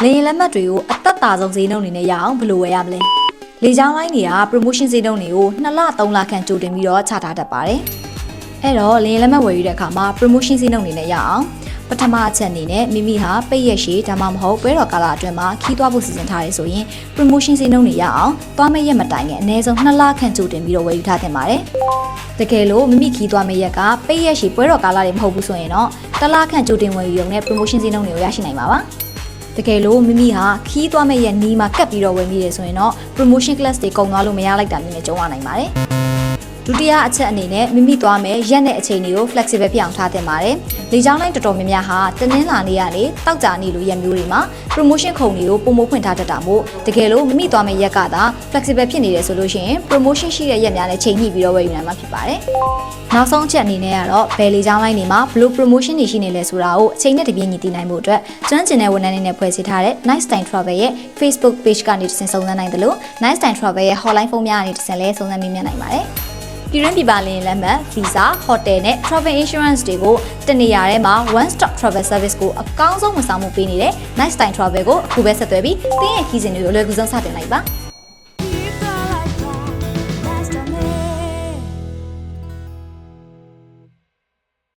လေရင်လက်မှတ်တွေကိုအသက်သာဆုံးဈေးနှုန်းတွေနဲ့ရအောင်ဘယ်လိုဝယ်ရမလဲ။လေကြောင်းလိုင်းတွေက promotion ဈေးနှုန်းတွေကို2လ3လခန့်ကြိုတင်ပြီးတော့ချထားတတ်ပါတယ်။အဲ့တော့လေရင်လက်မှတ်ဝယ်ယူတဲ့အခါမှာ promotion ဈေးနှုန်းတွေနဲ့ရအောင်ပထမအချက်အနေနဲ့မိမိဟာပိတ်ရက်ရှည်ဒါမှမဟုတ်ပွဲတော်ကာလအတွင်းမှာခီးသွွားဖို့စီစဉ်ထားရဲဆိုရင် promotion ဈေးနှုန်းတွေရအောင်သွားမယ့်ရက်မတိုင်ခင်အနည်းဆုံး2လခန့်ကြိုတင်ပြီးတော့ဝယ်ယူထားသင့်ပါတယ်။တကယ်လို့မိမိခီးသွားမယ့်ရက်ကပိတ်ရက်ရှည်ပွဲတော်ကာလတွေမဟုတ်ဘူးဆိုရင်တော့1လခန့်ကြိုတင်ဝယ်ယူရုံနဲ့ promotion ဈေးနှုန်းတွေကိုရရှိနိုင်ပါပါ။တကယ်လို့မိမိဟာခီးသွားမယ့်ရက်နီးမှာကပ်ပြီးတော့ဝယ်မိတယ်ဆိုရင်တော့ promotion class တွေကုန်သွားလို့မရလိုက်တာမျိုးနဲ့ကြုံရနိုင်ပါတယ်။ဒုတိယအချက်အနေနဲ့မိမိသွားမယ်ရက်နဲ့အချိန်တွေကို flexible ဖြစ်အောင်ထားသင့်ပါတယ်။လေကြောင်းလိုင်းတော်တော်များများဟာတနင်္လာနေ့ကနေတောက်ကြနေ့လိုရက်မျိုးတွေမှာ promotion ခုံတွေကိုပုံမဖွင့်ထားတတ်တာမို့တကယ်လို့မိမိသွားမယ်ရက်ကသာ flexible ဖြစ်နေတယ်ဆိုလို့ရှိရင် promotion ရှိတဲ့ရက်များနဲ့ချိန်ညှိပြီးတော့ဝယ်ယူနိုင်မှာဖြစ်ပါတယ်။နောက်ဆုံးအချက်အနေနဲ့ကတော့ဘယ်လေကြောင်းလိုင်းတွေမှာဘယ်လို promotion တွေရှိနေလဲဆိုတာကိုအချိန်နဲ့တပြေးညီသိနိုင်ဖို့အတွက်ကျွမ်းကျင်တဲ့ဝန်ထမ်းတွေနဲ့ဖွဲ့စည်းထားတဲ့ Nice Time Travel ရဲ့ Facebook page ကနေတစ်ဆင့်စုံစမ်းနိုင်တယ်လို့ Nice Time Travel ရဲ့ hotline ဖုန်းများကနေတစ်ဆင့်လည်းစုံစမ်းမေးမြန်းနိုင်ပါတယ်။ပြည်တွင်းပြည်ပလေယာဉ်လက်မှတ် visa, hotel နဲ့ travel insurance တွေကိုတနေရာထဲမှာ one stop travel service ကိုအကောင်းဆုံးဝန်ဆောင်မှုပေးနေတဲ့ Nice Time Travel ကိုအခုပဲဆက်သွယ်ပြီးသင်ရဲ့ခီးစဉ်တွေကိုအလွယ်ကူဆုံးစတင်လိုက်ပါ။